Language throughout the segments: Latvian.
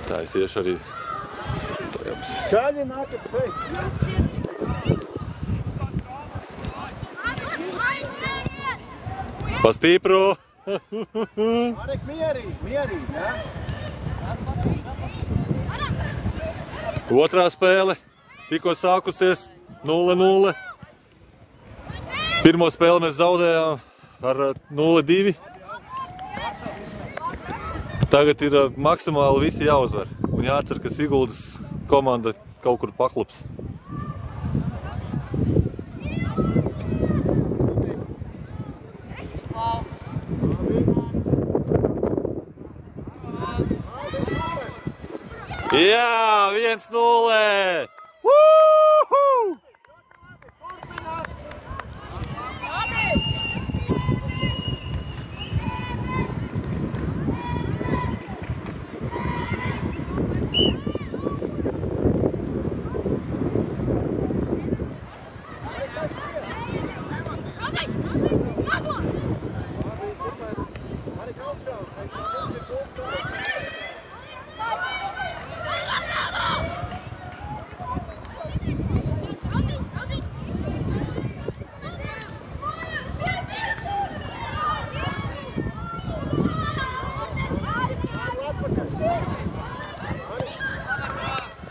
Tā es iešu arī tajams. Čaļi nākat šeit. Pa stipru! Marek, mierīgi, jā? Otrā spēle, tikko sākusies 0-0. Pirmo spēli mēs zaudējām ar 0-2. Tagad ir maksimāli visi jāuzvar. Un jācer, ka Siguldas komanda kaut kur paklups. Jā, 1-0! Woohoo!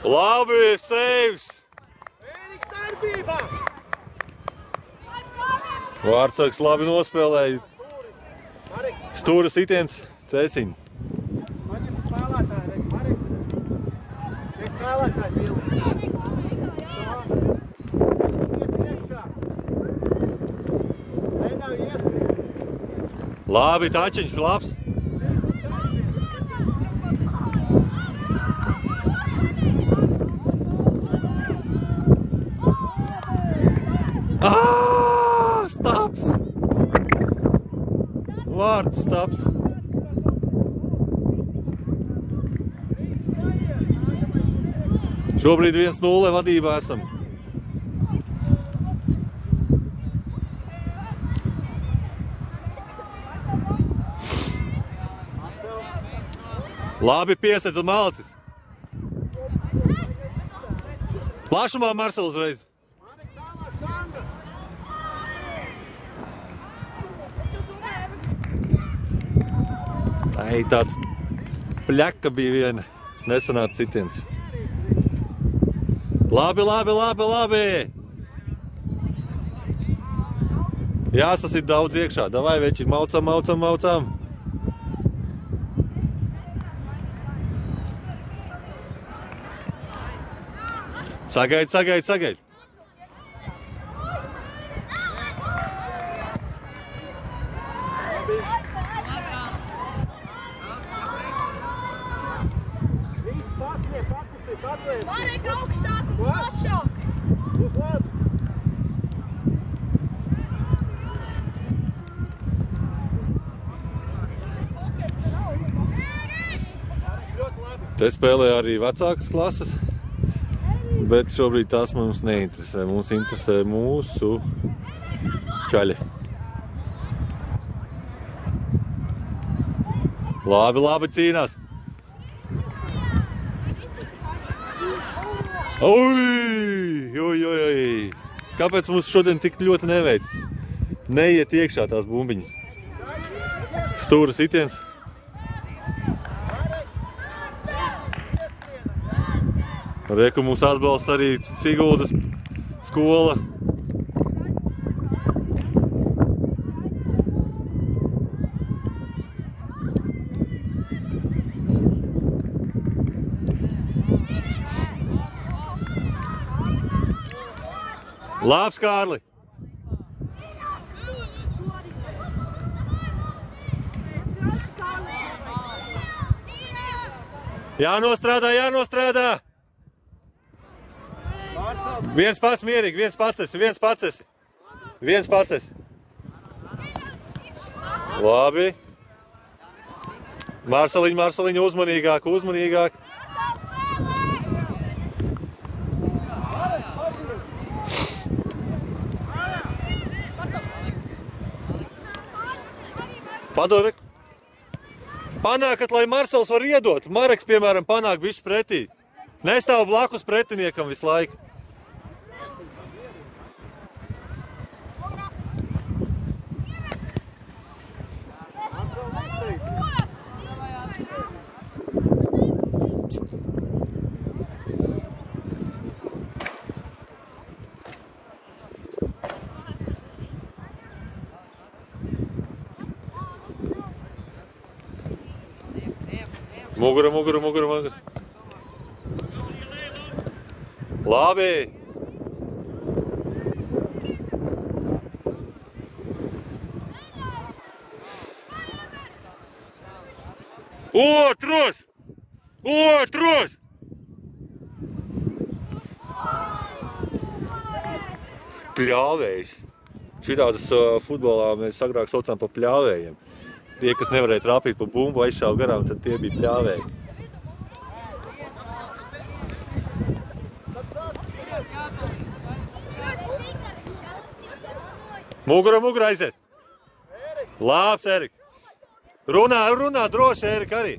Labi, saves! Vārtsargs labi nospēlēja. Stūra sitiens, cēsiņ. Labi, tačiņš, labs. Staps! Vārds staps. Šobrīd 1-0 vadībā esam. Labi piesedz un malcis. Plašumā Marsel uzreiz. Ei, tāds pļaka bija viena, nesanāca citiens. Labi, labi, labi, labi! Jāsasit daudz iekšā, davai veči, maucam, maucam, maucam. Sagaid, sagaid, sagaid. Marek augstāk un plašāk! Būs labi! Te spēlē arī vecākas klases, bet šobrīd tās mums neinteresē. Mums interesē mūsu čaļi. Labi, labi cīnās! Oi! Kāpēc mums šodien tik ļoti neveicis? Neiet iekšā tās bumbiņas. Stūra sitiens. Reku mums atbalsta arī Siguldas skola. Labs, Kārli! Jānostrādā, jānostrādā! Viens pats mierīgi, viens pats esi. Viens pats esi. Labi. Marsaliņ, uzmanīgāk, uzmanīgāk. Padod. Panākat, lai Marsels var iedot. Mareks, piemēram, panāk bišķi pretī. Nestāv blakus pretiniekam visu laiku. Mugura. Labi! Otrs! Pļāvējs. Šitādus futbolā mēs agrāk saucām par pļāvējiem. Tie, kas nevarēja trāpīt pa bumbu, aizšāva garām, tad tie bija pļāvēji. Mugura aiziet! Labs, Erik! Runā droši, Erik, arī!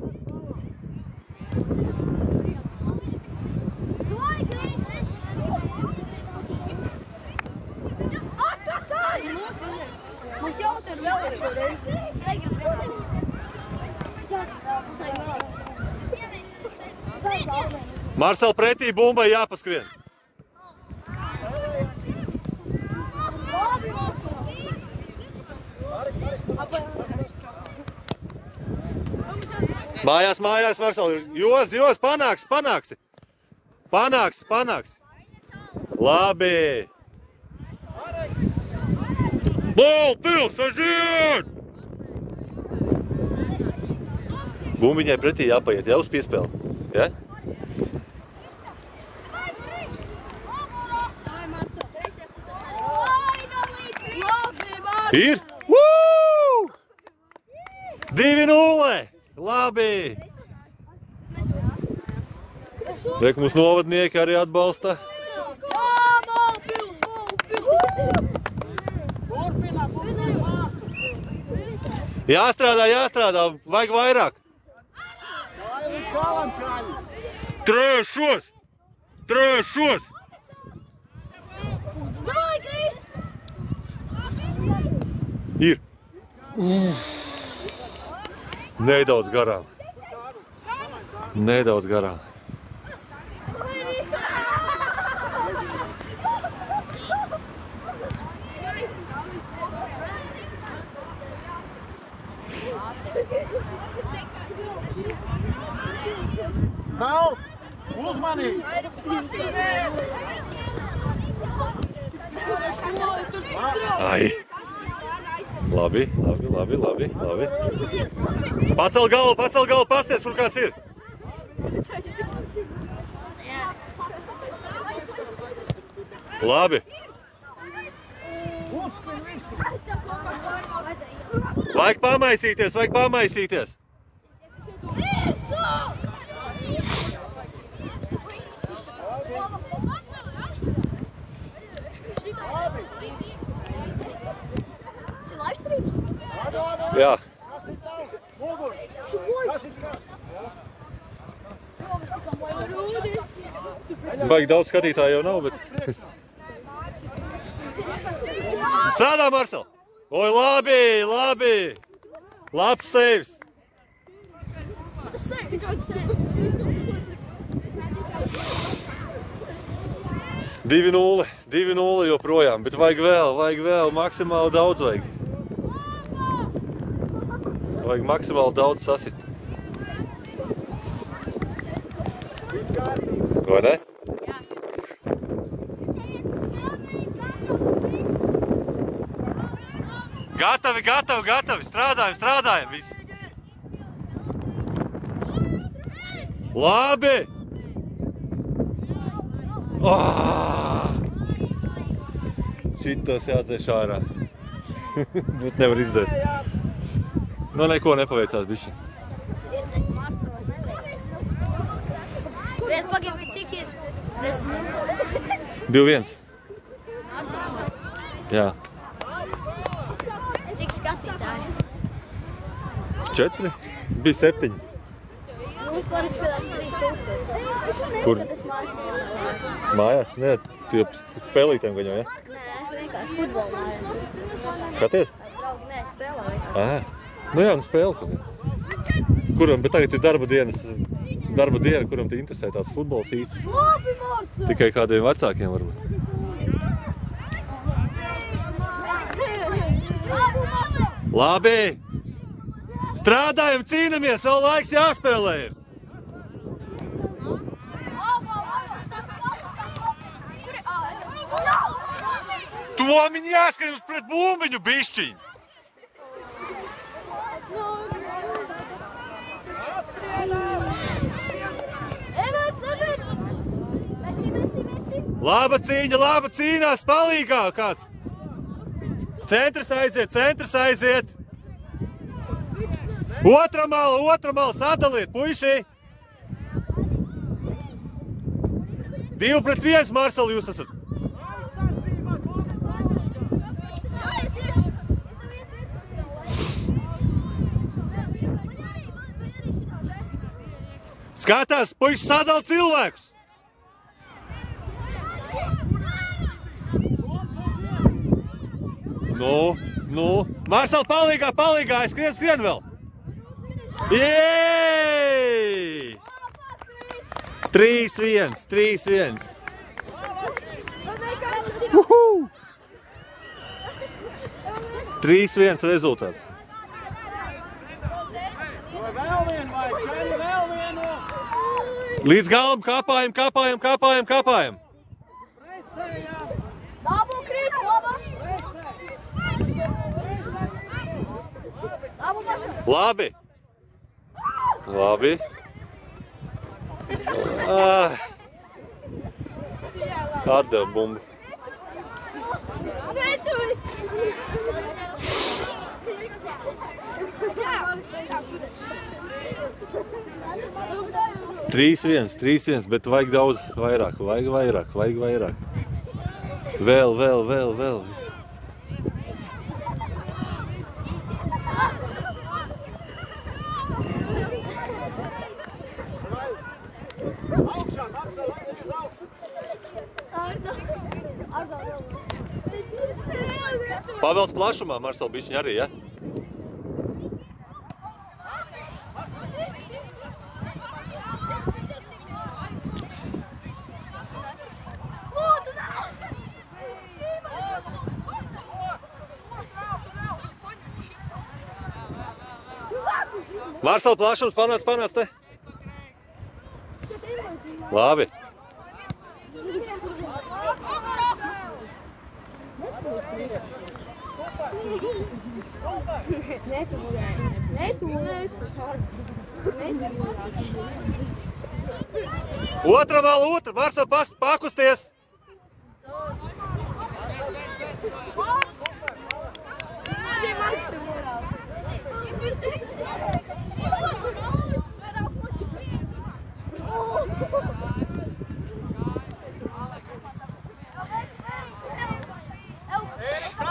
Marsel pretī bumbai jāpaskrien. Mājās, Marsel. Jos, panāksi. Labi. Pils, aiziet! Bumbiņai pretī jāpaiet, jau uz piespēli. Ja? Ir? 2-0! Labi! Reik, mums novadnieki arī atbalsta. Jāstrādā, vajag vairāk. Trešos! Ir. Nedaudz garām. Nav! Uzmanīgi! Ai! Labi. Pacel galvu, pasties, kur kāds ir. Labi. Vajag pamaisīties. Jā. Baigi daudz skatītāju jau nav, bet... Strādā, Marsel! Oi, labi! Labs saves! 2-0 joprojām, bet vajag vēl, maksimāli daudz vajag. Vajag maksimāli daudz sasist. Vai ne? Jā. Gatavi, strādājam, visi. Labi! Šitos jādzēš ārā. Bet nevar izdzēst. Nu, neko nepaveicās bišķi. Bet pagaidi, cik ir rezultāts? 2-1. Jā. Cik skatītāji? 4? Bija 7. Mums parasti skatās 3000. Kur? Kad es mājās. Mājās? Nē, tie spēlītēm gaņo, ja? Nē, vienkārši futbolu mājās. Skaties? Draugi, nē, spēlē vienkārši. Aha. Nu jā, nu spēle kaut kā. Kuram, bet tagad ir darba diena, kuram te interesē tāds futbols īsti. Labi, Marsa! Tikai kādiem vecākiem varbūt. Labi! Strādājam, cīnamies, vēl laiks jāspēlē ir! Tomiņ jāskatās pret bumbiņu bišķiņu! Laba cīņās, palīgā kāds! Centrs aiziet! Otra mala, sadaliet, puiši! 2-1, Marsal, jūs esat! Skatās, puiši sadala cilvēkus! Nu, Marsal, palīgā, skrien vēl! Jēj! 3-1! Uhu! 3-1 rezultāts. Līdz galam kāpājam! Labu, Kris, labu! Labi. Atdeva bumbu. Trīs viens, bet vajag daudz vairāk, vajag vairāk. Vēl. Pavelc plašumā, Marsal, bišķiņ arī, ja? Marsal, plašums, panāc te. Labi. Otra mala, Marsal, pakusties!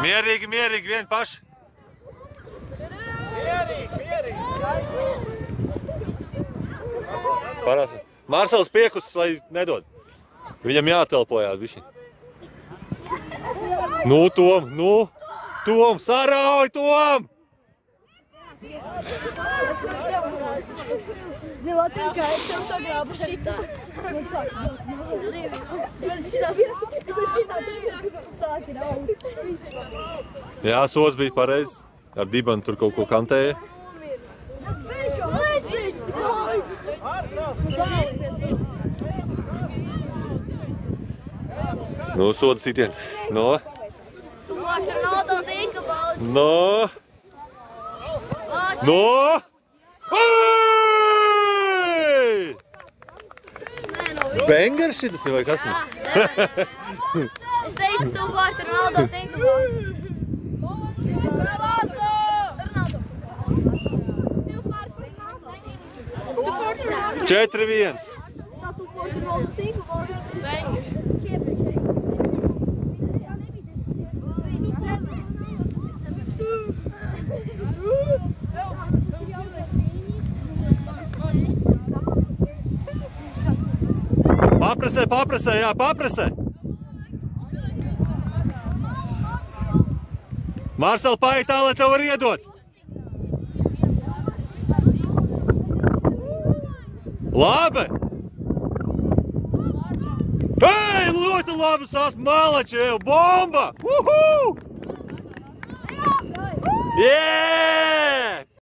Mierīgi, vien paši. Parāsi. Marsals piekusis, lai nedod. Viņam jātelpojās bišķi. Tom, sarauj, Tom! Jā, sods bija pareizs. Ar dibanu tur kaut ko kantēja. Nu, soda sitiens. No. Bengers šitas vai kas? Es teicu, tu vārtu Ronaldo tinkabu. 4-1. paprasē, jā, paprasē. Mārsel, paēj tā, lai tev var iedot. Labi. Ej, ļoti labi sās malačēv, bomba! Uhuu! Yeah!